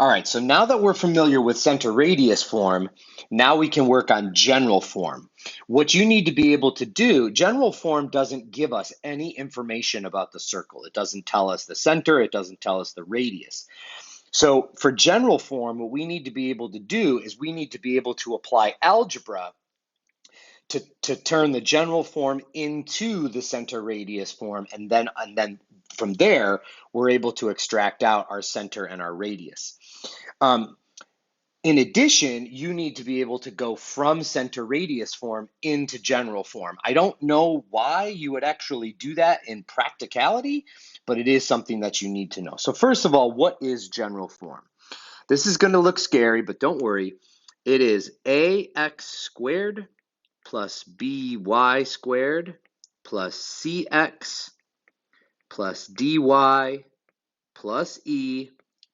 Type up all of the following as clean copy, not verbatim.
All right, so now that we're familiar with center radius form, now we can work on general form. What you need to be able to do, general form doesn't give us any information about the circle. It doesn't tell us the center, it doesn't tell us the radius. So for general form, what we need to be able to do is we need to be able to apply algebra to turn the general form into the center radius form, and then from there, we're able to extract out our center and our radius. Um, in addition, you need to be able to go from center radius form into general form. I don't know why you would actually do that in practicality, but it is something that you need to know. So first of all, what is general form? This is going to look scary, but don't worry. It is ax squared plus by squared plus cx plus dy plus e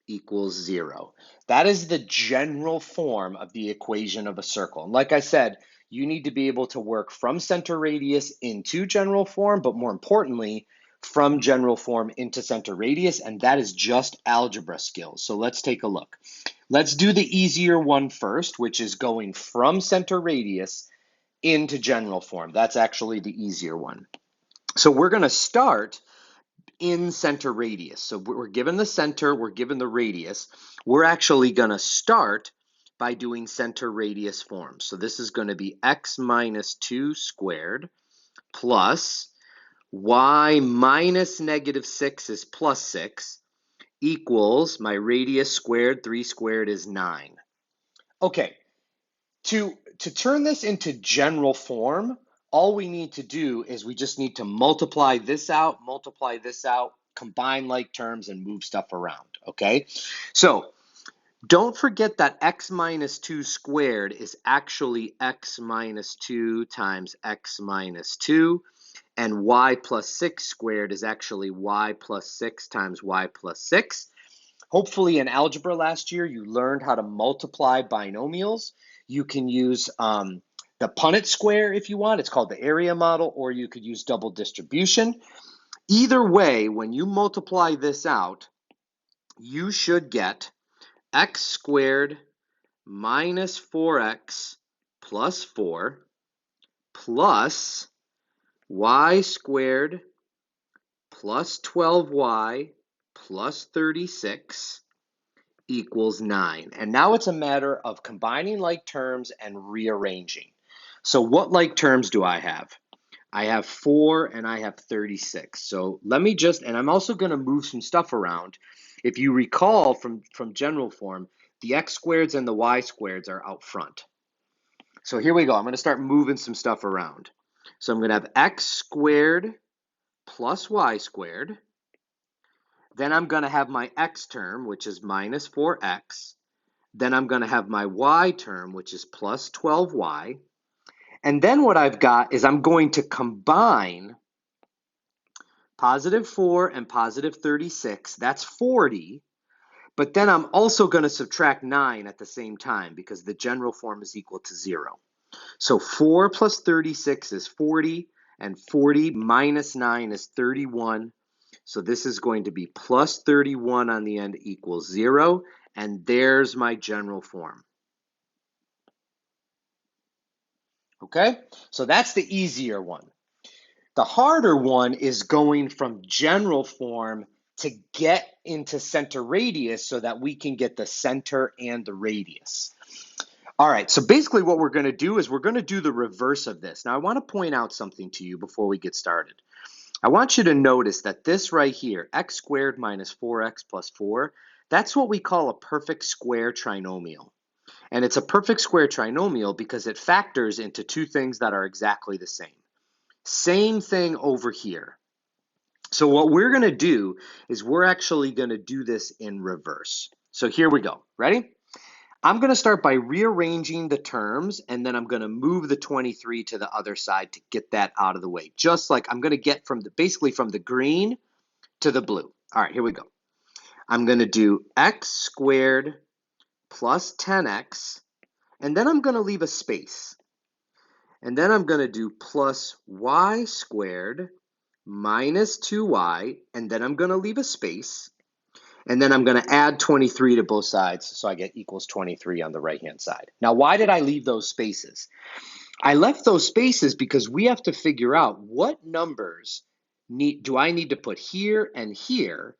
equals 0. That is the general form of the equation of a circle. And like I said, you need to be able to work from center radius into general form, but more importantly, from general form into center radius, and that is just algebra skills. So let's take a look. Let's do the easier one first, which is going from center radius into general form. That's actually the easier one. So we're going to start in center radius. So we're given the center, we're given the radius. We're actually going to start by doing center radius form. So this is going to be x minus 2 squared plus y minus negative 6 is plus 6 equals my radius squared, 3 squared is 9. Okay, to turn this into general form, all we need to do is we just need to multiply this out, combine like terms, and move stuff around, okay? So don't forget that x minus 2 squared is actually x minus 2 times x minus 2, and y plus 6 squared is actually y plus 6 times y plus 6. Hopefully in algebra last year, you learned how to multiply binomials. You can use the Punnett square if you want. It's called the area model, or you could use double distribution. Either way, when you multiply this out, you should get x squared minus 4x plus 4 plus y squared plus 12y plus 36 equals 9. And now it's a matter of combining like terms and rearranging. So what like terms do I have? I have 4 and I have 36. So let me just, and I'm also going to move some stuff around. If you recall from general form, the x squareds and the y squareds are out front. So here we go. I'm going to start moving some stuff around. So I'm going to have x squared plus y squared. Then I'm going to have my x term, which is minus 4x. Then I'm going to have my y term, which is plus 12y. And then what I've got is I'm going to combine positive 4 and positive 36. That's 40. But then I'm also going to subtract 9 at the same time because the general form is equal to 0. So 4 plus 36 is 40, and 40 minus 9 is 31. So this is going to be plus 31 on the end equals 0, and there's my general form. Okay, so that's the easier one. The harder one is going from general form to get into center radius so that we can get the center and the radius. All right, so basically what we're going to do is we're going to do the reverse of this. Now I want to point out something to you before we get started. I want you to notice that this right here, x squared minus 4x plus 4, that's what we call a perfect square trinomial. And it's a perfect square trinomial because it factors into two things that are exactly the same. Same thing over here. So what we're going to do is we're actually going to do this in reverse. So here we go. Ready? I'm going to start by rearranging the terms, and then I'm going to move the 23 to the other side to get that out of the way. Just like I'm going to get basically from the green to the blue. All right, here we go. I'm going to do x squared plus 10x, and then I'm going to leave a space. And then I'm going to do plus y squared minus 2y, and then I'm going to leave a space. And then I'm going to add 23 to both sides, so I get equals 23 on the right-hand side. Now, why did I leave those spaces? I left those spaces because we have to figure out what numbers do I need to put here and here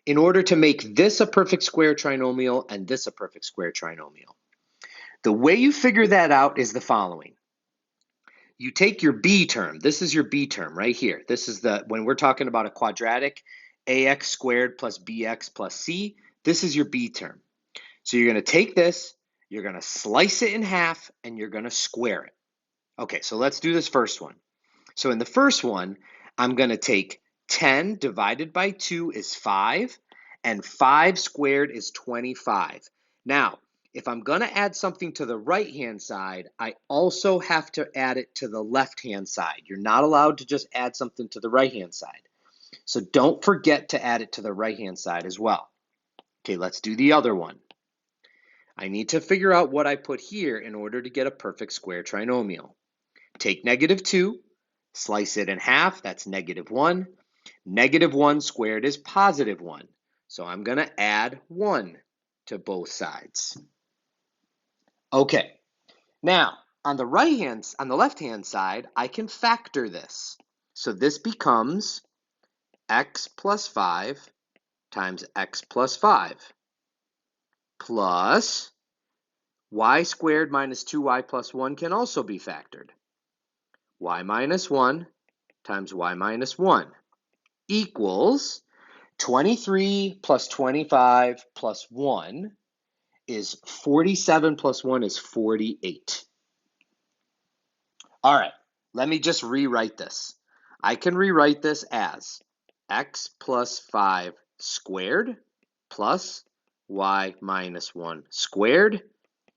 in order to make this a perfect square trinomial and this a perfect square trinomial. The way you figure that out is the following. You take your b term. This is your b term right here. This is when we're talking about a quadratic, ax squared plus bx plus c, this is your b term. So you're going to take this, you're going to slice it in half, and you're going to square it. Okay, so let's do this first one. So in the first one, I'm going to take 10 divided by 2 is 5, and 5 squared is 25. Now, if I'm going to add something to the right-hand side, I also have to add it to the left-hand side. You're not allowed to just add something to the right-hand side. So don't forget to add it to the right-hand side as well. Okay, let's do the other one. I need to figure out what I put here in order to get a perfect square trinomial. Take -2, slice it in half, that's -1. -1 squared is +1. So I'm going to add 1 to both sides. Okay, now on the left-hand side, I can factor this. So this becomes x plus 5 times x plus 5 plus y squared minus 2y plus 1 can also be factored. Y minus 1 times y minus 1 equals 23 plus 25 plus 1 is 47 plus 1 is 48. All right, let me just rewrite this. I can rewrite this as x plus 5 squared plus y minus 1 squared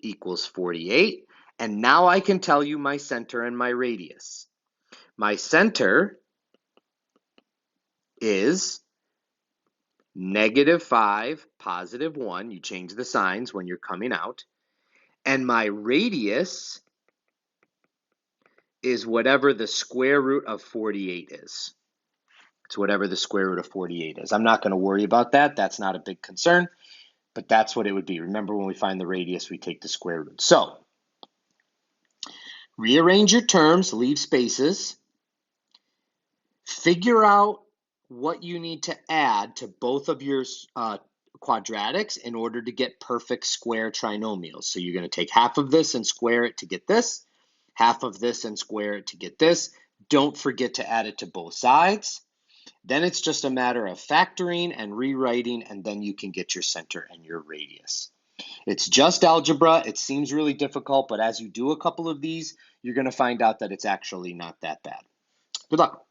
equals 48. And now I can tell you my center and my radius. My center is -5, +1. You change the signs when you're coming out. And my radius is whatever the square root of 48 is. It's whatever the square root of 48 is. I'm not going to worry about that. That's not a big concern, but that's what it would be. Remember, when we find the radius, we take the square root. So rearrange your terms, leave spaces, figure out what you need to add to both of your quadratics in order to get perfect square trinomials. So you're going to take half of this and square it to get this, half of this and square it to get this. Don't forget to add it to both sides. Then it's just a matter of factoring and rewriting, and then you can get your center and your radius. It's just algebra. It seems really difficult, but as you do a couple of these, you're going to find out that it's actually not that bad. Good luck.